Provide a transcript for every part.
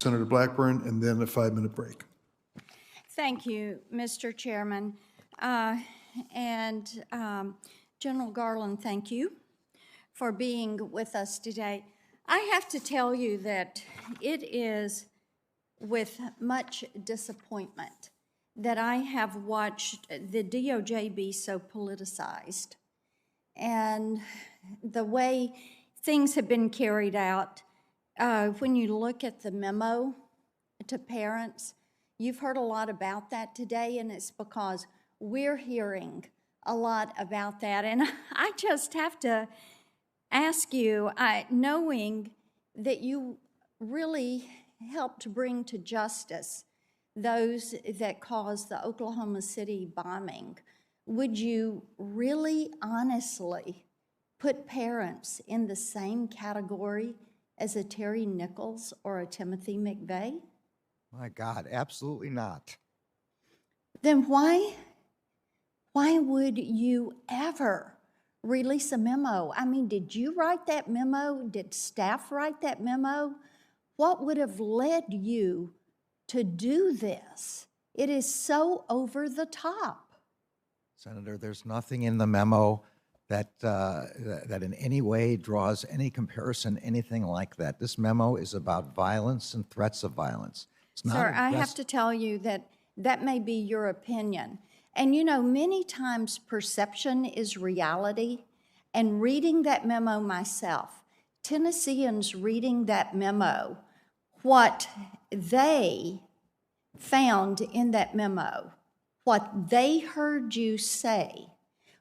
Senator Blackburn, and then a 5-minute break. Thank you, Mr. Chairman. General Garland, thank you for being with us today. I have to tell you that it is with much disappointment that I have watched the DOJ be so politicized. And the way things have been carried out, when you look at the memo to parents, you've heard a lot about that today, and it's because we're hearing a lot about that. And I just have to ask you, knowing that you really helped bring to justice those that caused the Oklahoma City bombing, would you really honestly put parents in the same category as a Terry Nichols or a Timothy McVeigh? My God, absolutely not. Then why would you ever release a memo? I mean, did you write that memo? Did staff write that memo? What would have led you to do this? It is so over the top. Senator, there's nothing in the memo that in any way draws any comparison, anything like that. This memo is about violence and threats of violence. It's not Sir, I have to tell you that that may be your opinion. And you know, many times perception is reality. And reading that memo myself, Tennesseans reading that memo, what they found in that memo, what they heard you say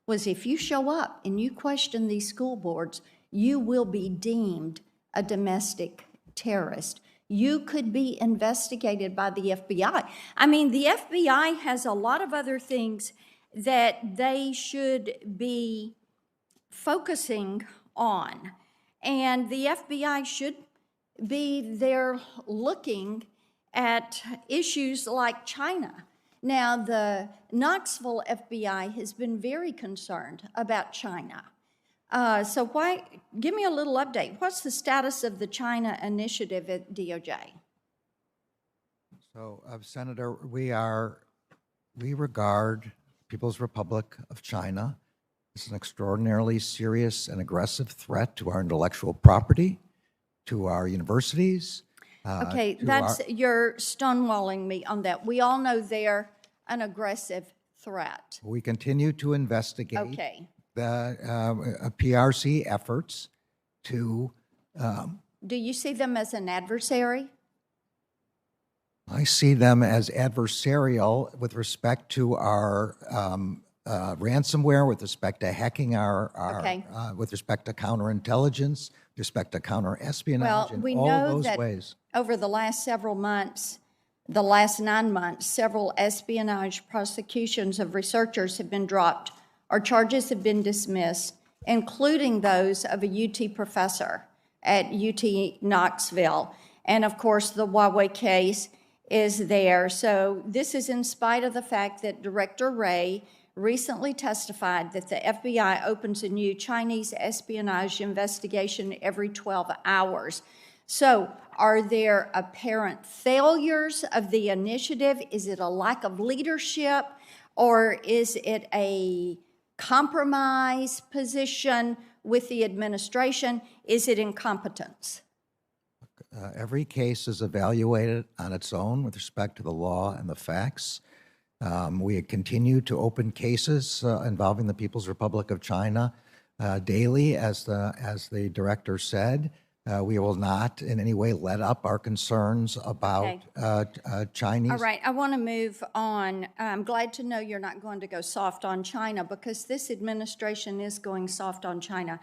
was, if you show up and you question these school boards, you will be deemed a domestic terrorist. You could be investigated by the FBI. I mean, the FBI has a lot of other things that they should be focusing on. And the FBI should be there looking at issues like China. Now, the Knoxville FBI has been very concerned about China. So give me a little update. What's the status of the China initiative at DOJ? So, Senator, we regard People's Republic of China as an extraordinarily serious and aggressive threat to our intellectual property, to our universities. Okay, you're stonewalling me on that. We all know they're an aggressive threat. We continue to investigate the PRC efforts to... Do you see them as an adversary? I see them as adversarial with respect to our ransomware, with respect to hacking with respect to counterintelligence, with respect to counter-espionage, and we all know those that ways. Over the last several months, the last 9 months, several espionage prosecutions of researchers have been dropped or charges have been dismissed, including those of a UT professor at UT Knoxville. And of course, the Huawei case is there. So this is in spite of the fact that Director Wray recently testified that the FBI opens a new Chinese espionage investigation every 12 hours. So are there apparent failures of the initiative? Is it a lack of leadership, or is it a compromise position with the administration? Is it incompetence? Every case is evaluated on its own with respect to the law and the facts. We continue to open cases involving the People's Republic of China daily, as the director said. We will not in any way let up our concerns about Chinese. All right, I want to move on. I'm glad to know you're not going to go soft on China, because this administration is going soft on China.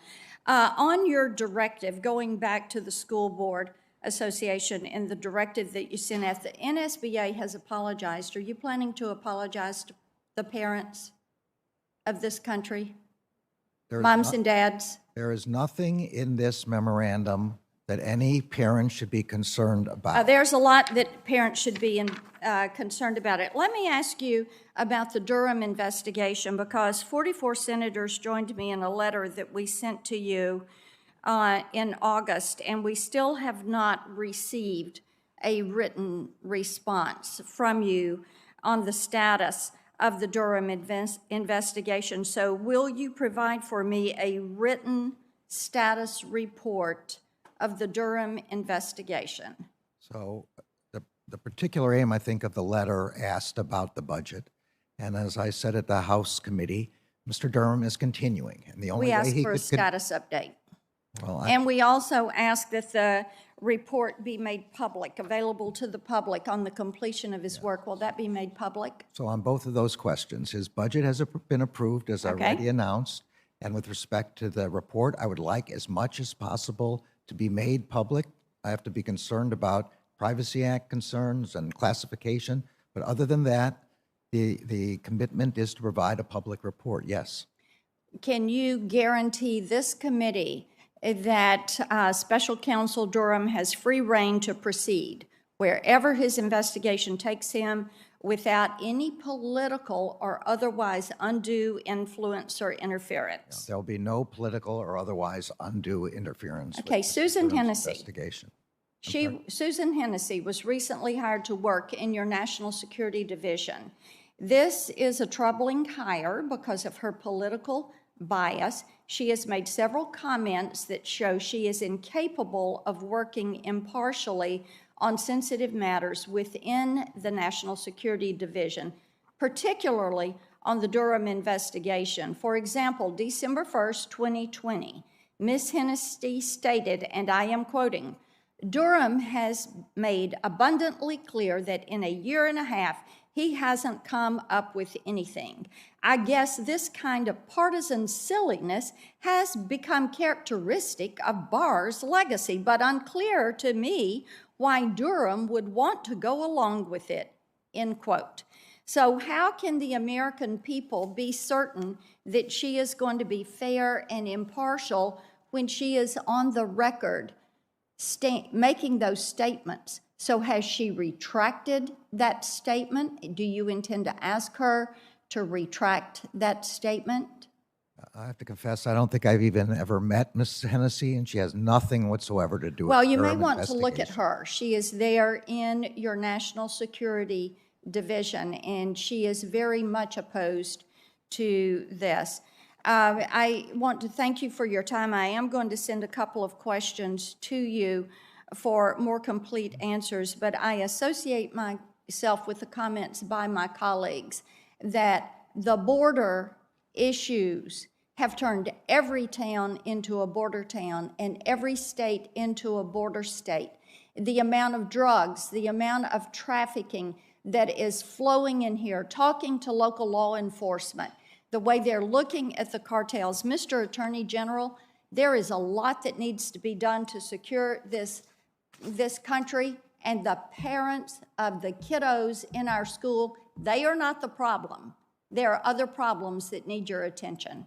On your directive, going back to the School Board Association and the directive that you sent out, the NSBA has apologized. Are you planning to apologize to the parents of this country? Moms and dads? There is nothing in this memorandum that any parent should be concerned about. There's a lot that parents should be concerned about it. Let me ask you about the Durham investigation, because 44 senators joined me in a letter that we sent to you in August, and we still have not received a written response from you on the status of the Durham investigation. So will you provide for me a written status report of the Durham investigation? So the particular aim, I think, of the letter asked about the budget. And as I said at the House committee, Mr. Durham is continuing. And the only We way asked he for a could, status update. well, And we also ask that the report be made public, available to the public on the completion of his work. Will that be made public? so on both of those questions, his budget has been approved, as Okay. already announced. And with respect to the report, I would like as much as possible to be made public. I have to be concerned about Privacy Act concerns and classification. But other than that, the commitment is to provide a public report, yes. Can you guarantee this committee that Special Counsel Durham has free rein to proceed wherever his investigation takes him without any political or otherwise undue influence or interference? There'll be no political or otherwise undue interference. with Okay, Mr. Susan Durham's Hennessy. investigation. Susan Hennessy was recently hired to work in your National Security Division. This is a troubling hire because of her political bias. She has made several comments that show she is incapable of working impartially on sensitive matters within the National Security Division, particularly on the Durham investigation. For example, December 1st, 2020, Ms. Hennessy stated, and I am quoting, "Durham has made abundantly clear that in a year and a half, he hasn't come up with anything. I guess this kind of partisan silliness has become characteristic of Barr's legacy, but unclear to me why Durham would want to go along with it," end quote. So how can the American people be certain that she is going to be fair and impartial when she is on the record making those statements? So has she retracted that statement? Do you intend to ask her to retract that statement? I have to confess, I don't think I've even ever met Ms. Hennessy, and she has nothing whatsoever to do with Well, the you may Durham want to look at investigation. her. She is there in your National Security Division, and she is very much opposed to this. I want to thank you for your time. I am going to send a couple of questions to you for more complete answers, but I associate myself with the comments by my colleagues that the border issues have turned every town into a border town and every state into a border state. The amount of drugs, the amount of trafficking that is flowing in here, talking to local law enforcement, the way they're looking at the cartels. Mr. Attorney General, there is a lot that needs to be done to secure this country, and the parents of the kiddos in our school, they are not the problem. There are other problems that need your attention.